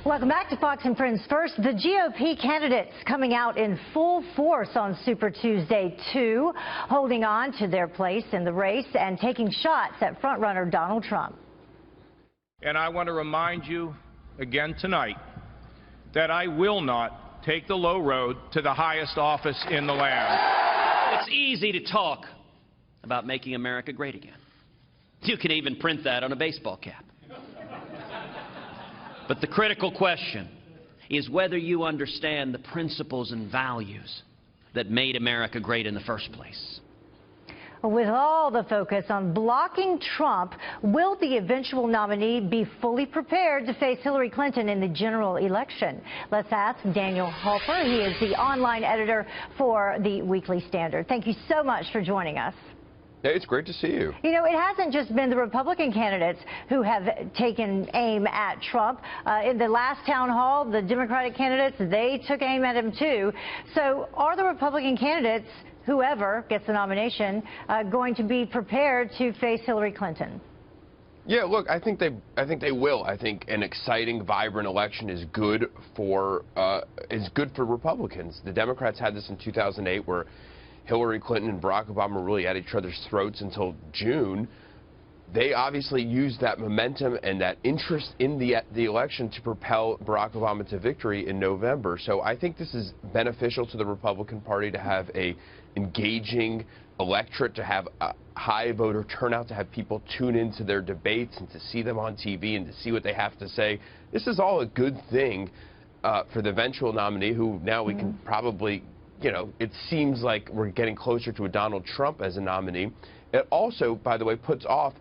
Welcome back to Fox and Friends. First, the GOP candidates coming out in full force on Super Tuesday 2, holding on to their place in the race and taking shots at frontrunner Donald Trump. And I want to remind you again tonight that I will not take the low road to the highest office in the land. It's easy to talk about making America great again. You can even print that on a baseball cap. But the critical question is whether you understand the principles and values that made America great in the first place. With all the focus on blocking Trump, will the eventual nominee be fully prepared to face Hillary Clinton in the general election? Let's ask Daniel Halper. He is the online editor for the Weekly Standard. Thank you so much for joining us. Hey, it's great to see you. You know, it hasn't just been the Republican candidates who have taken aim at Trump. In the last town hall, the Democratic candidates, they took aim at him too. So are the Republican candidates, whoever gets the nomination, going to be prepared to face Hillary Clinton? Yeah, look, I think they will. I think an exciting, vibrant election is good for Republicans. The Democrats had this in 2008, where Hillary Clinton and Barack Obama were really at each other's throats until June. They obviously used that momentum and that interest in the election to propel Barack Obama to victory in November. So I think this is beneficial to the Republican Party to have a engaging electorate, to have a high voter turnout, to have people tune into their debates and to see them on TV and to see what they have to say. This is all a good thing for the eventual nominee, who now we can probably, you know, it seems like we're getting closer to a Donald Trump as a nominee. It also, by the way, puts off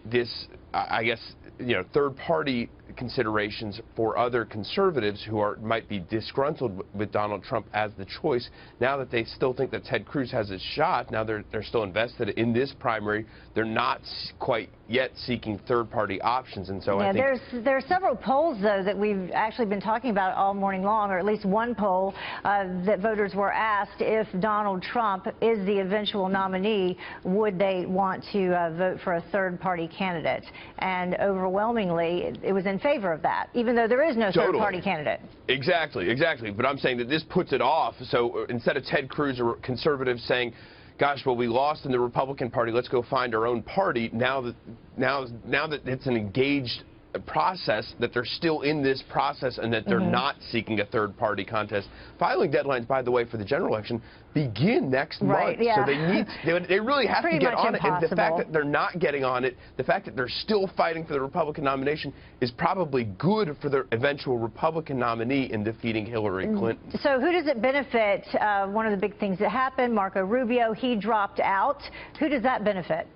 this, I guess, you know, third-party considerations for other conservatives who might be disgruntled with Donald Trump as the choice. Now that they still think that Ted Cruz has a shot, now they're still invested in this primary. They're not quite yet seeking third-party options, and so yeah, I think there are several polls though that we've actually been talking about all morning long, or at least one poll that voters were asked if Donald Trump is the eventual nominee, would they want to vote for a third-party candidate? And overwhelmingly, it was in favor of that, even though there is no third-party candidate. Exactly. But I'm saying that this puts it off. So instead of Ted Cruz or conservatives saying, gosh, well, we lost in the Republican Party, let's go find our own party, now that it's an engaged process, that they're still in this process and that they're not seeking a third-party contest. Filing deadlines, by the way, for the general election begin next month. Yeah. So they really have to get on it. And the fact that they're not getting on it, the fact that they're still fighting for the Republican nomination, is probably good for the eventual Republican nominee in defeating Hillary Clinton. So who does it benefit? One of the big things that happened, Marco Rubio, he dropped out. Who does that benefit?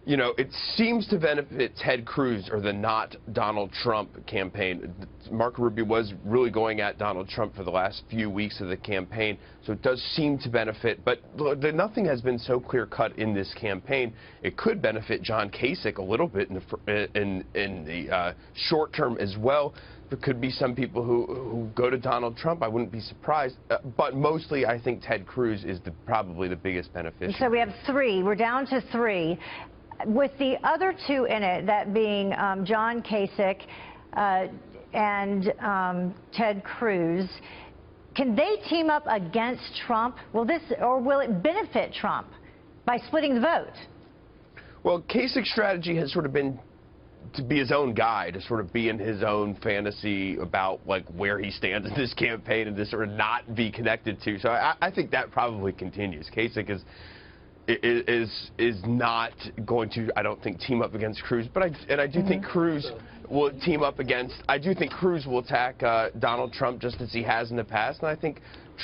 You know, it seems to benefit Ted Cruz or the not Donald Trump campaign. Marco Rubio was really going at Donald Trump for the last few weeks of the campaign, so it does seem to benefit. But nothing has been so clear-cut in this campaign. It could benefit John Kasich a little bit in the short term as well. There could be some people who go to Donald Trump. I wouldn't be surprised. But mostly, I think Ted Cruz is probably the biggest beneficiary. So we have three. We're down to three. With the other two in it, that being John Kasich and Ted Cruz, can they team up against Trump? Will it benefit Trump by splitting the vote? Well, Kasich's strategy has sort of been to be his own guy, to sort of be in his own fantasy about like where he stands in this campaign and to sort of not be connected to. So I think that probably continues. Kasich is not going to, I don't think, team up against Cruz, but I do think Cruz will team up against, I do think Cruz will attack Donald Trump just as he has in the past, and I think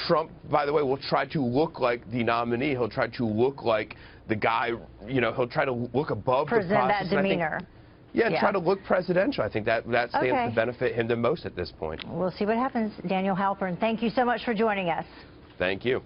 Trump, by the way, will try to look like the nominee. He'll try to look like the guy, you know, he'll try to look above the process. Present that demeanor. Yeah, try to look presidential. I think that stands to benefit him the most at this point. We'll see what happens. Daniel Halper, thank you so much for joining us. Thank you.